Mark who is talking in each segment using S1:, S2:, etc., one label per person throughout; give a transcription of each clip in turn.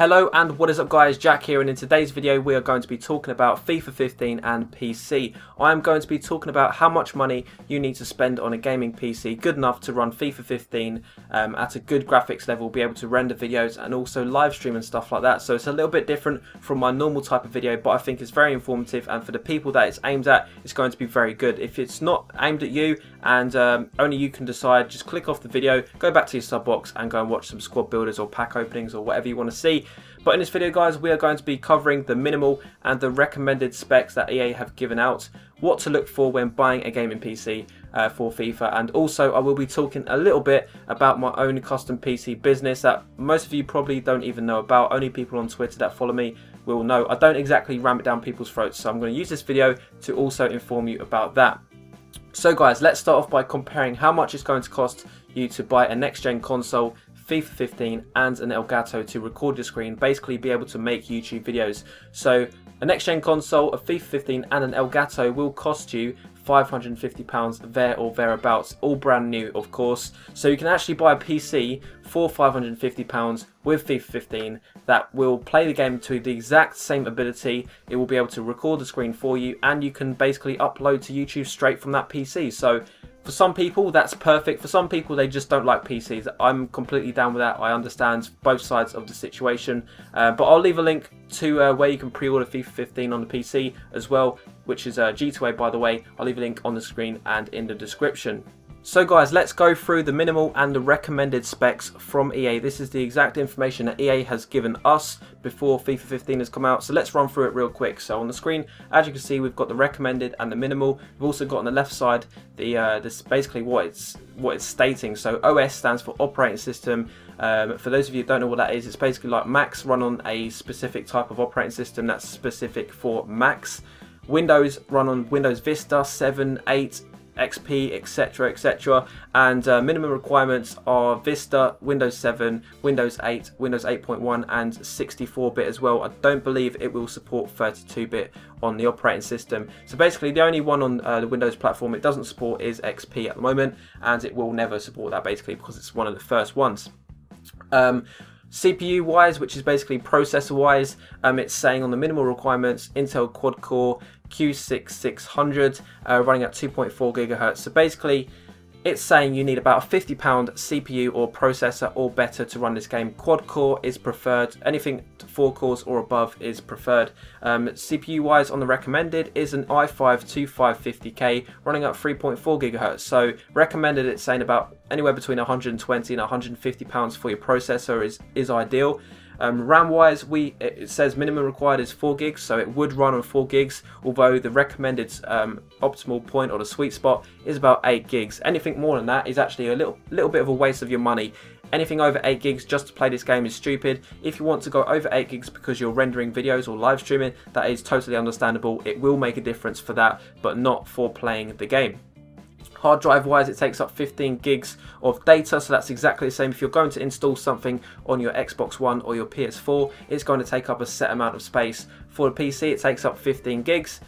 S1: Hello and what is up guys, Jack here, and in today's video we are going to be talking about FIFA 15 and PC. I am going to be talking about how much money you need to spend on a gaming PC good enough to run FIFA 15 at a good graphics level, be able to render videos and also live stream and stuff like that. So it's a little bit different from my normal type of video, but I think it's very informative, and for the people that it's aimed at, it's going to be very good. If it's not aimed at you and only you can decide, just click off the video, go back to your sub box and go and watch some squad builders or pack openings or whatever you want to see. But in this video guys, we are going to be covering the minimal and the recommended specs that EA have given out, what to look for when buying a gaming PC for FIFA, and also I will be talking a little bit about my own custom PC business that most of you probably don't even know about. Only people on Twitter that follow me will know. I don't exactly ram it down people's throats, so I'm going to use this video to also inform you about that. So guys, let's start off by comparing how much it's going to cost you to buy a next-gen console, FIFA 15 and an Elgato to record your screen, basically be able to make YouTube videos. So a next-gen console, a FIFA 15 and an Elgato will cost you £550 there or thereabouts, all brand new of course. So you can actually buy a PC for £550 with FIFA 15 that will play the game to the exact same ability. It will be able to record the screen for you, and you can basically upload to YouTube straight from that PC. So for some people that's perfect, for some people they just don't like PCs. I'm completely down with that. I understand both sides of the situation, but I'll leave a link to where you can pre-order FIFA 15 on the PC as well, which is G2A by the way. I'll leave a link on the screen and in the description. So guys, let's go through the minimal and the recommended specs from EA. This is the exact information that EA has given us before FIFA 15 has come out. So let's run through it real quick. So on the screen, as you can see, we've got the recommended and the minimal. We've also got on the left side this basically what it's stating. So OS stands for operating system. For those of you who don't know what that is, it's basically like Macs run on a specific type of operating system that's specific for Macs. Windows run on Windows Vista 7, 8, XP, etc, etc, and minimum requirements are Vista, Windows 7, Windows 8, Windows 8.1 and 64-bit as well. I don't believe it will support 32-bit on the operating system. So basically the only one on the Windows platform it doesn't support is XP at the moment, and it will never support that basically because it's one of the first ones. CPU wise, which is basically processor wise, it's saying on the minimal requirements Intel quad core Q6600 running at 2.4 GHz. So basically it's saying you need about a £50 CPU or processor or better to run this game. Quad core is preferred, anything 4 cores or above is preferred. CPU wise on the recommended is an i5-2550K running at 3.4 GHz. So recommended, it's saying about anywhere between 120 and £150 for your processor is ideal. RAM wise, it says minimum required is 4 gigs, so it would run on 4 gigs, although the recommended optimal point or the sweet spot is about 8 gigs. Anything more than that is actually a little bit of a waste of your money. Anything over 8 gigs just to play this game is stupid. If you want to go over 8 gigs because you're rendering videos or live streaming, that is totally understandable. It will make a difference for that, but not for playing the game. Hard drive wise, it takes up 15 gigs of data, so that's exactly the same. If you're going to install something on your Xbox One or your PS4, it's going to take up a set amount of space. For the PC, it takes up 15 gigs.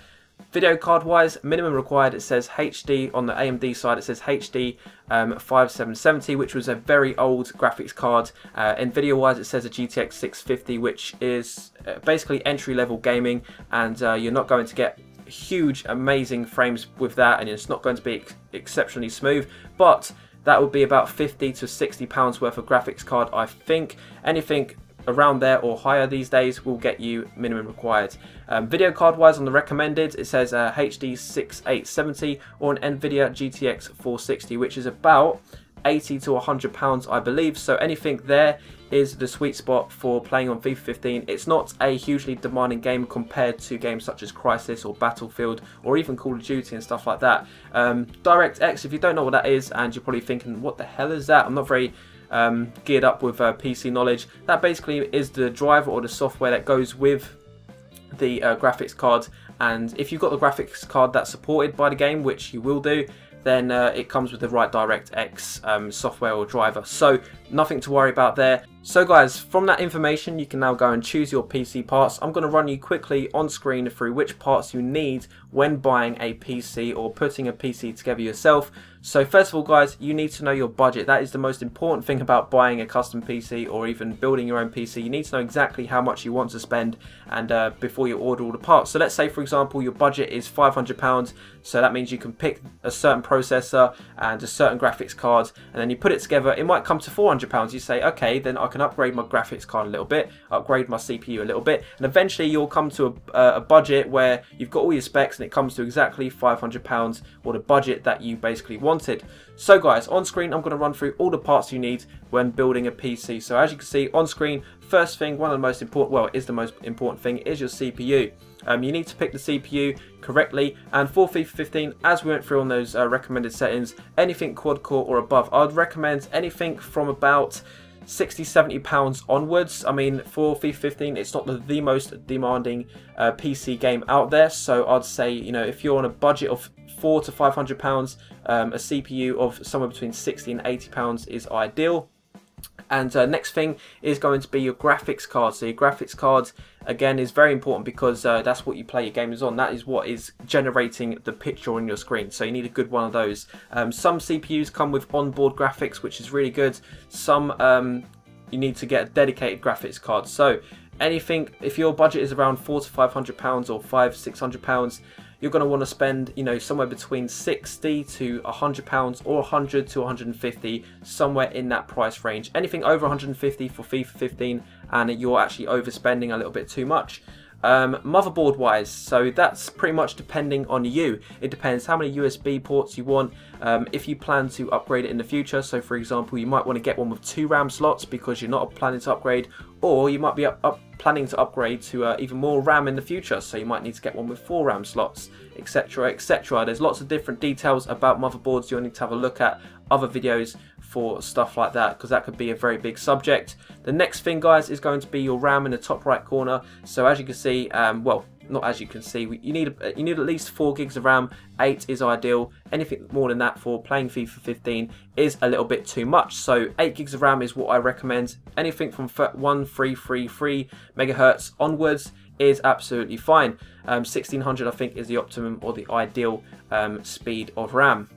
S1: Video card wise, minimum required, it says HD. On the AMD side, it says HD 5770, which was a very old graphics card. Nvidia wise, it says a GTX 650, which is basically entry level gaming, and you're not going to get huge amazing frames with that, and it's not going to be exceptionally smooth, but that would be about £50 to £60 worth of graphics card. I think anything around there or higher these days will get you minimum required. Video card wise on the recommended, it says HD 6870 or an Nvidia GTX 460, which is about £80 to £100 I believe. So anything there is the sweet spot for playing on FIFA 15. It's not a hugely demanding game compared to games such as Crisis or Battlefield or even Call of Duty and stuff like that. DirectX, if you don't know what that is and you're probably thinking what the hell is that, I'm not very geared up with PC knowledge. That basically is the driver or the software that goes with the graphics card, and if you've got the graphics card that's supported by the game, which you will do, then it comes with the right DirectX software or driver. So nothing to worry about there. So guys, from that information you can now go and choose your PC parts. I'm going to run you quickly on screen through which parts you need when buying a PC or putting a PC together yourself. So first of all guys, you need to know your budget. That is the most important thing about buying a custom PC or even building your own PC. You need to know exactly how much you want to spend and before you order all the parts. So let's say for example your budget is £500, so that means you can pick a certain processor and a certain graphics card, and then you put it together. It might come to £400. You say, okay, then I can upgrade my graphics card a little bit, upgrade my CPU a little bit, and eventually you'll come to a budget where you've got all your specs and it comes to exactly £500 or the budget that you basically wanted. So guys, on screen I'm going to run through all the parts you need when building a PC. So as you can see on screen, first thing, one of the most important, well, it is the most important thing, is your CPU. You need to pick the CPU correctly, and for FIFA 15, as we went through on those recommended settings, anything quad core or above, I'd recommend anything from about £60–70 onwards. I mean, for FIFA 15 it's not the most demanding PC game out there, so I'd say, you know, if you're on a budget of £400 to £500, a CPU of somewhere between £60 and £80 is ideal. And next thing is going to be your graphics card. So your graphics card again is very important because that's what you play your games on. That is what is generating the picture on your screen. So you need a good one of those. Some CPUs come with onboard graphics, which is really good. Some you need to get a dedicated graphics card. So anything, if your budget is around £400 to £500 or £500–600, you're going to want to spend, you know, somewhere between £60 to £100 or £100 to £150, somewhere in that price range. Anything over £150 for FIFA 15 and you're actually overspending a little bit too much. Motherboard wise, so that's pretty much depending on you. It depends how many USB ports you want, if you plan to upgrade it in the future. So for example, you might want to get one with 2 RAM slots because you're not planning to upgrade, or you might be planning to upgrade to even more RAM in the future, so you might need to get one with 4 RAM slots, etc, etc. There's lots of different details about motherboards. You'll need to have a look at other videos for stuff like that, because that could be a very big subject. The next thing guys is going to be your RAM in the top right corner. So as you can see, well, not as you can see, you need at least 4 gigs of RAM. 8 is ideal. Anything more than that for playing FIFA 15 is a little bit too much. So 8 gigs of RAM is what I recommend. Anything from 1333 megahertz onwards is absolutely fine. 1600 I think is the optimum or the ideal speed of RAM.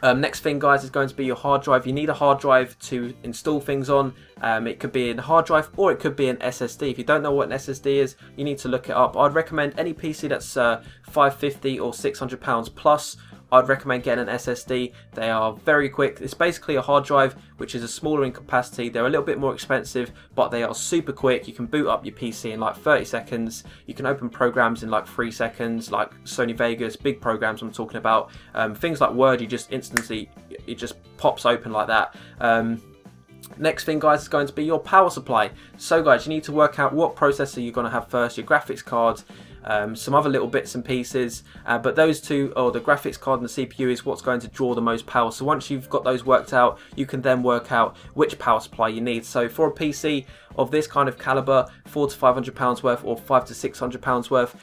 S1: Next thing guys is going to be your hard drive. You need a hard drive to install things on. It could be a hard drive or it could be an SSD. If you don't know what an SSD is, you need to look it up. I'd recommend any PC that's £550 or £600 plus. I'd recommend getting an SSD. They are very quick. It's basically a hard drive which is a smaller in capacity. They're a little bit more expensive, but they are super quick. You can boot up your PC in like 30 seconds. You can open programs in like 3 seconds, like Sony Vegas, big programs I'm talking about. Things like Word, you just instantly, it just pops open like that. Next thing guys is going to be your power supply. So guys, you need to work out what processor you're going to have first, your graphics card, some other little bits and pieces, but those two, or the graphics card and the CPU, is what's going to draw the most power. So once you've got those worked out, you can then work out which power supply you need. So for a PC of this kind of caliber, £400 to £500 worth or £500 to £600 worth,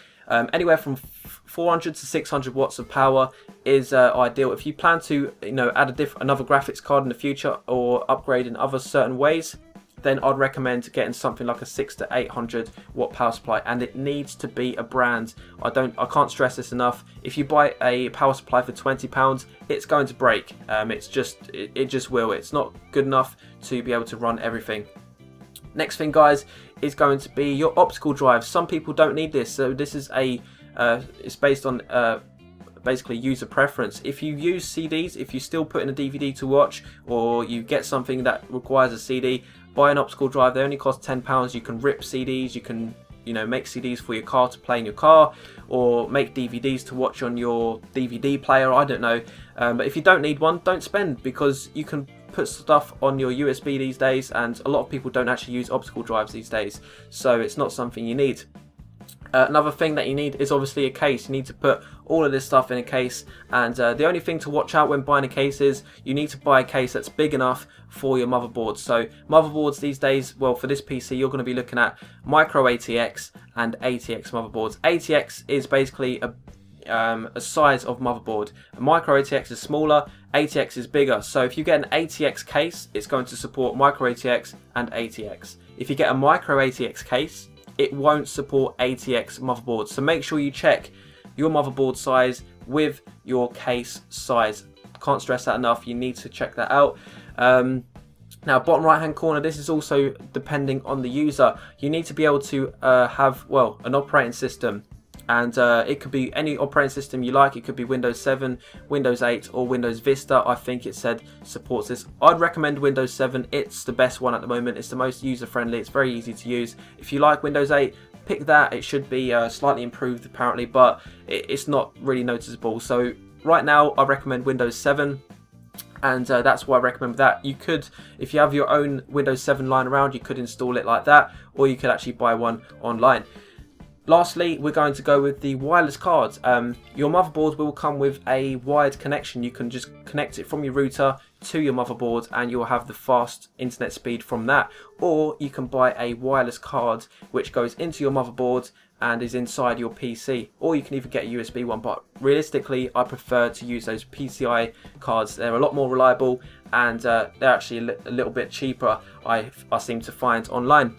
S1: anywhere from 400 to 600 watts of power is ideal. If you plan to, you know, add another graphics card in the future or upgrade in other certain ways, then I'd recommend getting something like a 600 to 800 watt power supply, and it needs to be a brand. I can't stress this enough. If you buy a power supply for £20, it's going to break. It just will. It's not good enough to be able to run everything. Next thing guys is going to be your optical drive. Some people don't need this, so this is it's based on basically user preference. If you use CDs, if you still put in a DVD to watch, or you get something that requires a CD, buy an optical drive. They only cost £10. You can rip CDs, you can, you know, make CDs for your car to play in your car, or make DVDs to watch on your DVD player, I don't know. But if you don't need one, don't spend, because you can put stuff on your USB these days, and a lot of people don't actually use optical drives these days, so it's not something you need. Another thing that you need is obviously a case. You need to put all of this stuff in a case, and the only thing to watch out when buying a case is you need to buy a case that's big enough for your motherboard. So motherboards these days, well, for this PC you're going to be looking at micro ATX and ATX motherboards. ATX is basically a size of motherboard. A micro ATX is smaller, ATX is bigger. So if you get an ATX case, it's going to support micro ATX and ATX. If you get a micro ATX case, it won't support ATX motherboards. So make sure you check your motherboard size with your case size. Can't stress that enough. You need to check that out. Now, bottom right hand corner, this is also depending on the user. You need to be able to have, well, an operating system. And it could be any operating system you like. It could be Windows 7, Windows 8 or Windows Vista. I think it said supports this. I'd recommend Windows 7. It's the best one at the moment. It's the most user friendly. It's very easy to use. If you like Windows 8, pick that. It should be slightly improved apparently, but it's not really noticeable. So right now I recommend Windows 7. And that's why I recommend that. You could, if you have your own Windows 7 lying around, you could install it like that, or you could actually buy one online. Lastly, we're going to go with the wireless cards. Your motherboard will come with a wired connection. You can just connect it from your router to your motherboard and you'll have the fast internet speed from that. Or you can buy a wireless card which goes into your motherboard and is inside your PC, or you can even get a USB one, but realistically I prefer to use those PCI cards. They're a lot more reliable and they're actually a little bit cheaper, I seem to find online.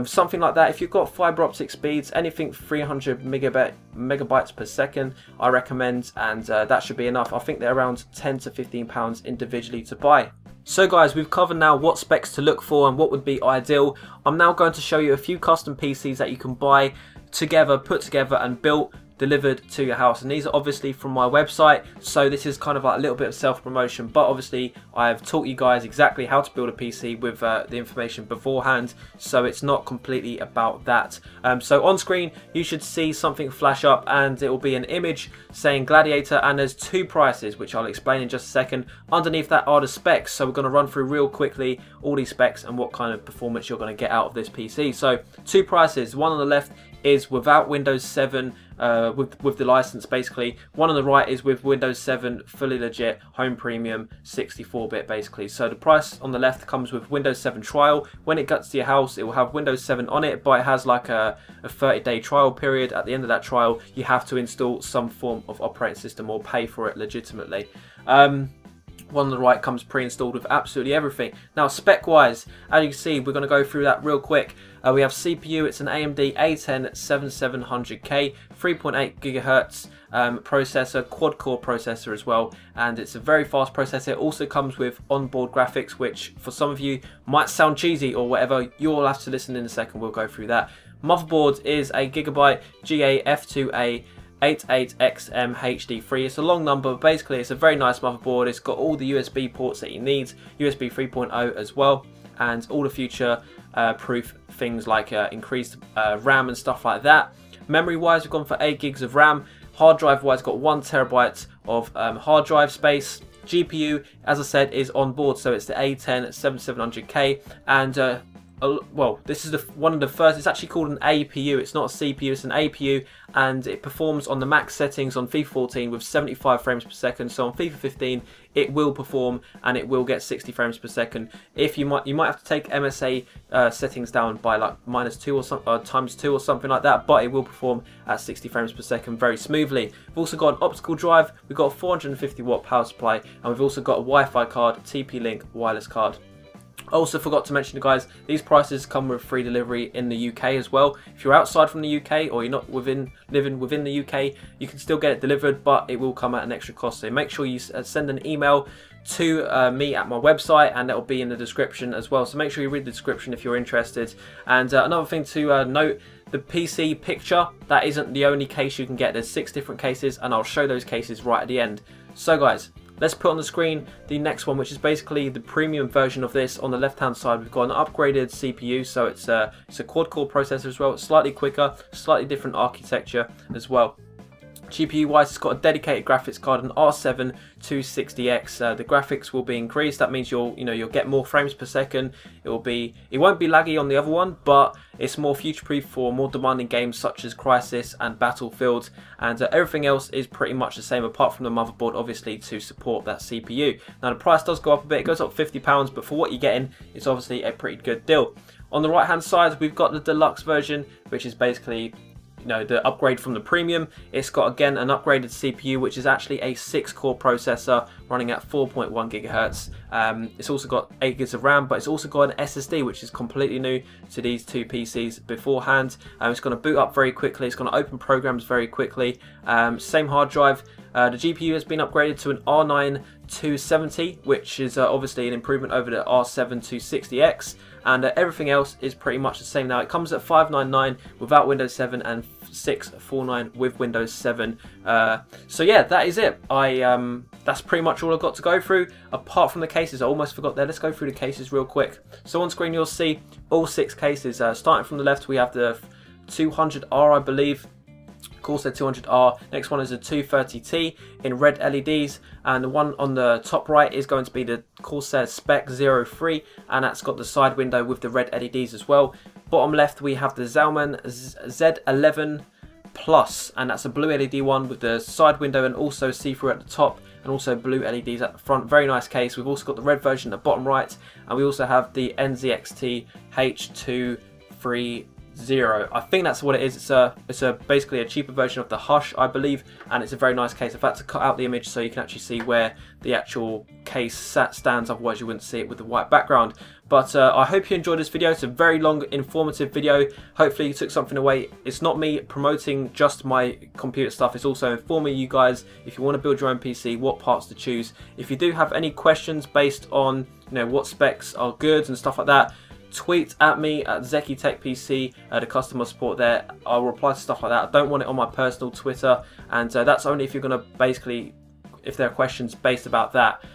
S1: Something like that, if you've got fibre optic speeds, anything 300 megabytes per second I recommend, and that should be enough. I think they're around £10 to £15 individually to buy. So guys, we've covered now what specs to look for and what would be ideal. I'm now going to show you a few custom PCs that you can buy together, put together and built, delivered to your house, and these are obviously from my website, so this is kind of like a little bit of self-promotion, but obviously I have taught you guys exactly how to build a PC with the information beforehand, so it's not completely about that. So on screen you should see something flash up and it will be an image saying Gladiator, and there's two prices which I'll explain in just a second. Underneath that are the specs, so we're going to run through real quickly all these specs and what kind of performance you're going to get out of this PC. So two prices, one on the left is without Windows 7 with the license basically. One on the right is with Windows 7 fully legit home premium 64-bit basically. So the price on the left comes with Windows 7 trial. When it gets to your house it will have Windows 7 on it, but it has like a 30-day trial period. At the end of that trial you have to install some form of operating system or pay for it legitimately. One on the right comes pre-installed with absolutely everything. Now spec wise, as you can see, we're going to go through that real quick. We have CPU, it's an AMD A10 7700K, 3.8 GHz processor, quad core processor as well, and it's a very fast processor. It also comes with onboard graphics, which for some of you might sound cheesy or whatever. You'll have to listen in a second, we'll go through that. Motherboard is a Gigabyte GA-F2A 88XM HD3. It's a long number, but basically it's a very nice motherboard. It's got all the USB ports that you need, USB 3.0 as well, and all the future proof things like increased RAM and stuff like that. Memory wise, we've gone for 8 gigs of RAM. Hard drive wise, got 1 terabyte of hard drive space. GPU, as I said, is on board, so it's the A10 7700K, and well, this is one of the first. It's actually called an APU. It's not a CPU, it's an APU, and it performs on the max settings on FIFA 14 with 75 frames per second. So on FIFA 15 it will perform and it will get 60 frames per second. If you might have to take MSA settings down by like -2 or some, ×2 or something like that, but it will perform at 60 frames per second very smoothly. We've also got an optical drive, we've got a 450 watt power supply, and we've also got a Wi-Fi card, TP-Link wireless card. I also forgot to mention, guys, these prices come with free delivery in the UK as well. If you're outside from the UK or you're not living within the UK, you can still get it delivered, but it will come at an extra cost. So make sure you send an email to me at my website, and that will be in the description as well. So make sure you read the description if you're interested. And another thing to note, the PC picture, that isn't the only case you can get. There's 6 different cases, and I'll show those cases right at the end. So guys, let's put on the screen the next one, which is basically the premium version of this. On the left hand side we've got an upgraded CPU, so it's a quad core processor as well. It's slightly quicker, slightly different architecture as well. GPU wise, it's got a dedicated graphics card, an R7 260X. The graphics will be increased. That means you'll get more frames per second. It won't be laggy on the other one, but it's more future-proof for more demanding games such as Crisis and Battlefield. And everything else is pretty much the same, apart from the motherboard, obviously, to support that CPU. Now the price does go up a bit. It goes up £50, but for what you're getting, it's obviously a pretty good deal. On the right-hand side, we've got the deluxe version, which is basically the upgrade from the premium. It's got again an upgraded CPU, which is actually a 6-core processor running at 4.1 gigahertz. It's also got 8 gigs of RAM, but it's also got an SSD, which is completely new to these two PCs beforehand. It's going to boot up very quickly. It's going to open programs very quickly. Same hard drive. The GPU has been upgraded to an R9 270, which is obviously an improvement over the R7 260X, and everything else is pretty much the same now. It comes at $599 without Windows 7 and $649 with Windows 7. So yeah, that is it. That's pretty much all I've got to go through, apart from the cases. I almost forgot there. Let's go through the cases real quick. So on screen you'll see all 6 cases. Starting from the left, we have the 200R, I believe. Corsair 200R. Next one is a 230T in red LEDs, and the one on the top right is going to be the Corsair Spec 03, and that's got the side window with the red LEDs as well. Bottom left we have the Zalman Z11 Plus, and that's a blue LED one with the side window and also see-through at the top, and also blue LEDs at the front. Very nice case. We've also got the red version at the bottom right, and we also have the NZXT H230. I think that's what it is. It's basically a cheaper version of the Hush, I believe, and it's a very nice case. I've had to cut out the image so you can actually see where the actual case stands, otherwise you wouldn't see it with the white background. But I hope you enjoyed this video. It's a very long, informative video. Hopefully you took something away. It's not me promoting just my computer stuff. It's also informing you guys, if you want to build your own PC, what parts to choose. If you do have any questions based on what specs are good and stuff like that, tweet at me at ZekiTechPC, the customer support there. I'll reply to stuff like that. I don't want it on my personal Twitter, and that's only if you're going to basically, if there are questions based about that.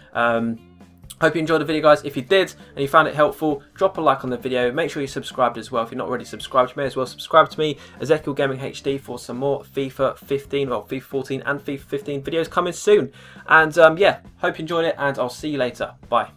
S1: Hope you enjoyed the video, guys. If you did and you found it helpful, drop a like on the video. Make sure you're subscribed as well. If you're not already subscribed, you may as well subscribe to me, Gaming HD, for some more FIFA 15, well, FIFA 14 and FIFA 15 videos coming soon. And yeah, hope you enjoyed it, and I'll see you later. Bye.